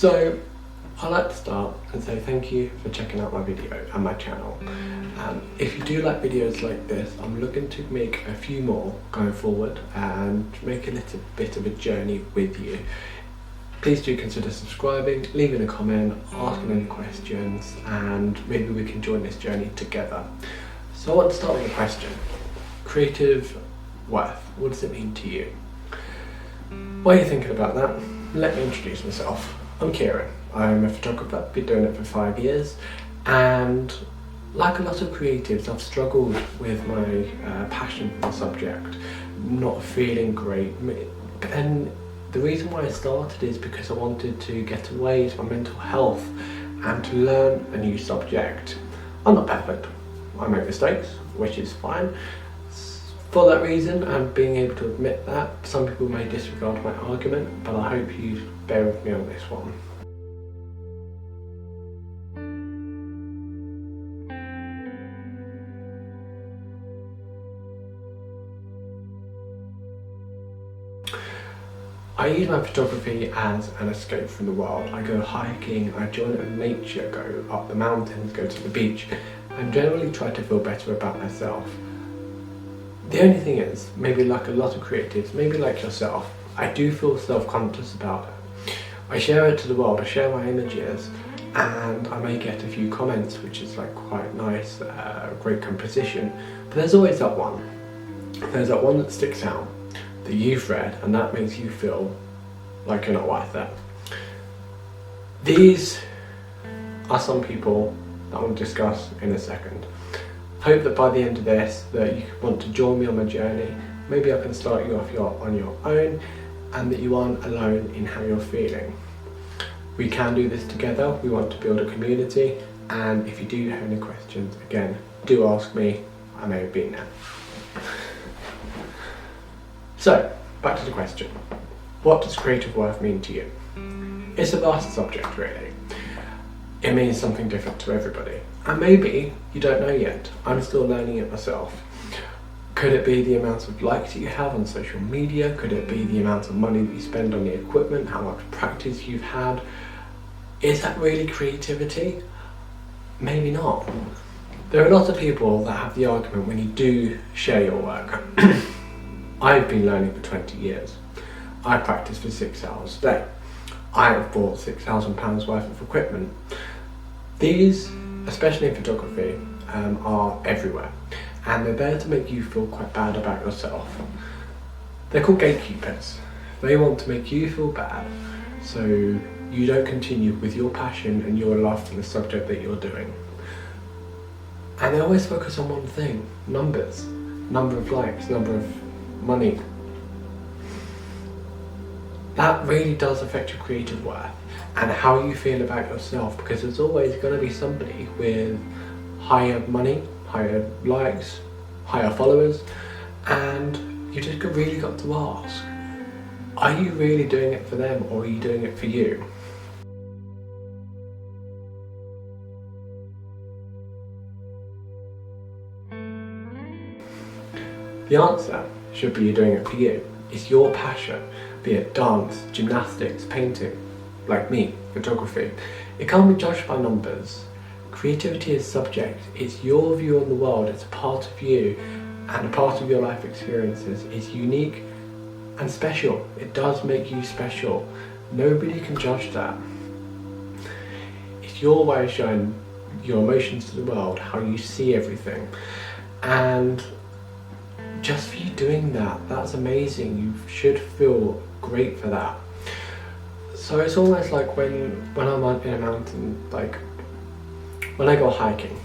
So I'd like to start and say thank you for checking out my video and my channel. If you do like videos like this, I'm looking to make a few more going forward and make a little bit of a journey with you. Please do consider subscribing, leaving a comment, asking any questions, and maybe we can join this journey together. So I want to start with a question. Creative worth, what does it mean to you? While you're thinking about that, let me introduce myself. I'm Kieran. I'm a photographer, I've been doing it for 5 years, and like a lot of creatives, I've struggled with my passion for the subject, not feeling great. And the reason why I started is because I wanted to get away to my mental health and to learn a new subject. I'm not perfect, I make mistakes, which is fine. For that reason, and being able to admit that, some people may disregard my argument, but I hope you bear with me on this one. I use my photography as an escape from the world. I go hiking, I join in nature, go up the mountains, go to the beach, and generally try to feel better about myself. The only thing is, maybe like a lot of creatives, maybe like yourself, I do feel self-conscious about it. I share it to the world, I share my images, and I may get a few comments, which is like quite nice, great composition, but there's always that one. There's that one that sticks out, that you've read, and that makes you feel like you're not worth it. These are some people that I want to discuss in a second. Hope that by the end of this that you want to join me on my journey. Maybe I can start you off on your own, and that you aren't alone in how you're feeling. We can do this together. We want to build a community, and if you do have any questions, again, do ask me. I may have been there. So, back to the question. What does creative worth mean to you? It's a vast subject, really. It means something different to everybody. And maybe you don't know yet. I'm still learning it myself. Could it be the amount of likes that you have on social media? Could it be the amount of money that you spend on the equipment? How much practice you've had? Is that really creativity? Maybe not. There are a lot of people that have the argument when you do share your work. I've been learning for 20 years. I practice for 6 hours a day. I have bought £6,000 worth of equipment. These, especially in photography, are everywhere, and they're there to make you feel quite bad about yourself. They're called gatekeepers. They want to make you feel bad so you don't continue with your passion and your love for the subject that you're doing. And they always focus on one thing: numbers, number of likes, number of money. That really does affect your creative worth and how you feel about yourself, because there's always going to be somebody with higher money, higher likes, higher followers, and you just really got to ask, are you really doing it for them, or are you doing it for you? The answer should be you're doing it for you. It's your passion, be it dance, gymnastics, painting, like me, photography. It can't be judged by numbers. Creativity is subject. It's your view on the world. It's a part of you and a part of your life experiences. It's unique and special. It does make you special. Nobody can judge that. It's your way of showing your emotions to the world, how you see everything. And just for you doing that, that's amazing. You should feel great for that. So it's almost like when I'm in a mountain, like when I go hiking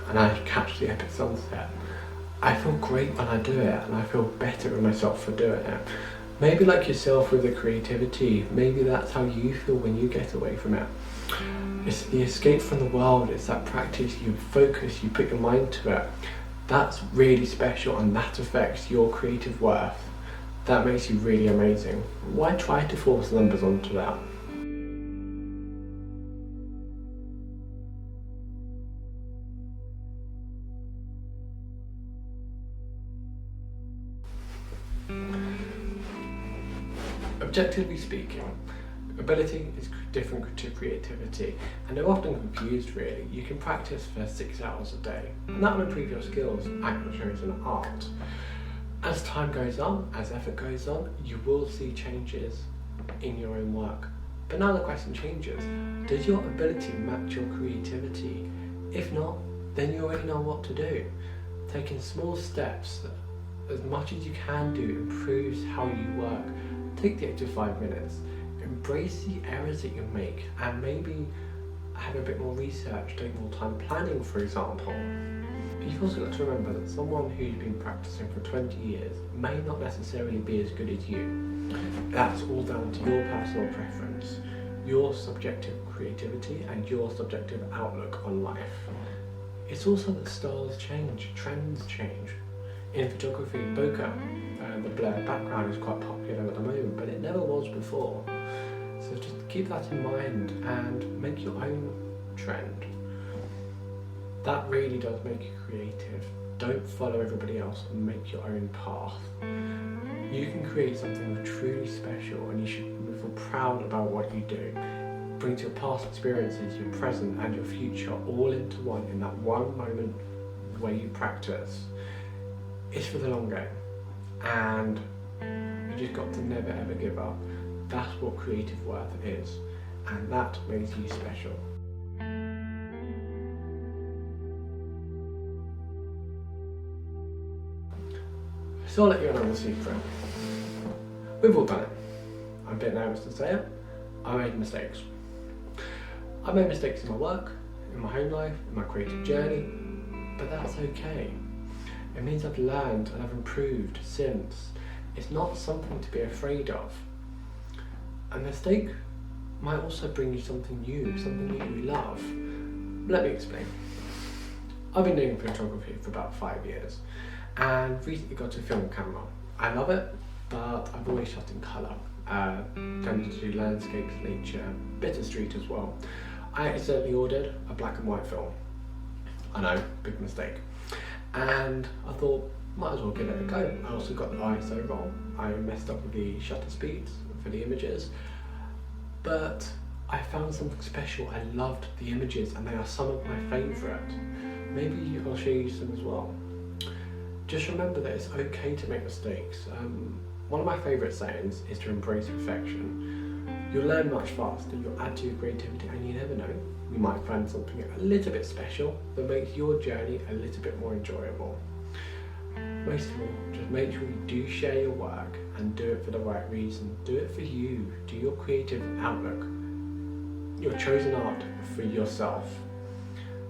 and I catch the epic sunset, I feel great when I do it, and I feel better with myself for doing it. Maybe like yourself with the creativity, maybe that's how you feel when you get away from it. It's the escape from the world, it's that practice, you focus, you put your mind to it. That's really special, and that affects your creative worth. That makes you really amazing. Why try to force numbers onto that? Objectively speaking, Ability is different to creativity, and they're often confused really. You can practice for 6 hours a day, and that will improve your skills at your chosen art. As time goes on, as effort goes on, you will see changes in your own work. But now the question changes, does your ability match your creativity? If not, then you already know what to do. Taking small steps, as much as you can do, improves how you work. Take the extra 5 minutes. Embrace the errors that you make, and maybe have a bit more research, take more time planning, for example. You've also got to remember that someone who's been practicing for 20 years may not necessarily be as good as you. That's all down to your personal preference, your subjective creativity and your subjective outlook on life. It's also that styles change, trends change. In photography, bokeh, the blurred background is quite popular at the moment, but it never was before. So just keep that in mind and make your own trend. That really does make you creative. Don't follow everybody else and make your own path. You can create something truly special, and you should feel proud about what you do. Brings your past experiences, your present and your future all into one in that one moment where you practice. It's for the long game, and you just got to never ever give up. That's what creative worth is, and that makes you special. So I'll let you in on the secret. We've all done it. I'm a bit nervous to say it. I made mistakes. I made mistakes in my work, in my home life, in my creative journey, but that's okay. It means I've learned and I've improved since. It's not something to be afraid of. A mistake might also bring you something new, something that you love. Let me explain. I've been doing photography for about 5 years and recently got a film camera. I love it, but I've always shot in colour. Tended to do landscapes, nature, bit of street as well. I accidentally ordered a black and white film. I know, big mistake. And I thought, might as well give it a go. I also got the ISO wrong. I messed up with the shutter speeds for the images, but I found something special. I loved the images and they are some of my favourite. Maybe I'll show you some as well. Just remember that it's okay to make mistakes. One of my favourite sayings is to embrace perfection. You'll learn much faster, you'll add to your creativity, and you never know, you might find something a little bit special that makes your journey a little bit more enjoyable. Most of all, just make sure you do share your work and do it for the right reason. Do it for you, do your creative outlook, your chosen art for yourself.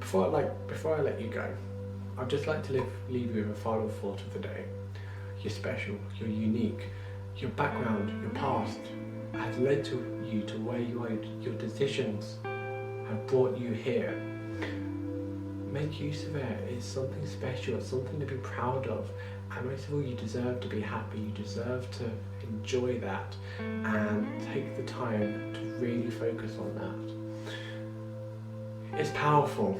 Before I let you go, I'd just like to leave you with a final thought of the day. You're special, you're unique. Your background, your past has led to you to where you are. Your decisions have brought you here. Make use of it. It's something special, it's something to be proud of. And most of all, you deserve to be happy. You deserve to enjoy that and take the time to really focus on that. It's powerful,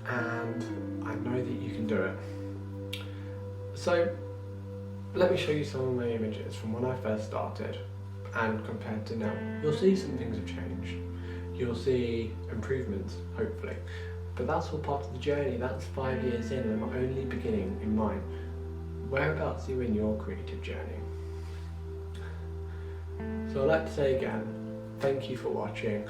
and I know that you can do it. So let me show you some of my images from when I first started and compared to now. You'll see some things have changed. You'll see improvements, hopefully. But that's all part of the journey. That's 5 years in and I'm only beginning in mine. Whereabouts are you in your creative journey? So I'd like to say again, thank you for watching.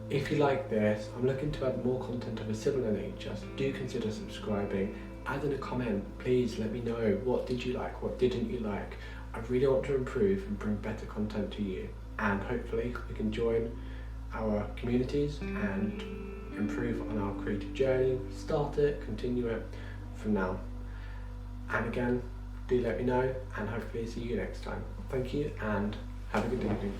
If you like this, I'm looking to add more content of a similar nature, so do consider subscribing. Add in a comment, please let me know what did you like, what didn't you like. I really want to improve and bring better content to you, and hopefully we can join our communities and improve on our creative journey, start it, continue it from now. And again, do let me know, and hopefully see you next time. Thank you and have a good evening.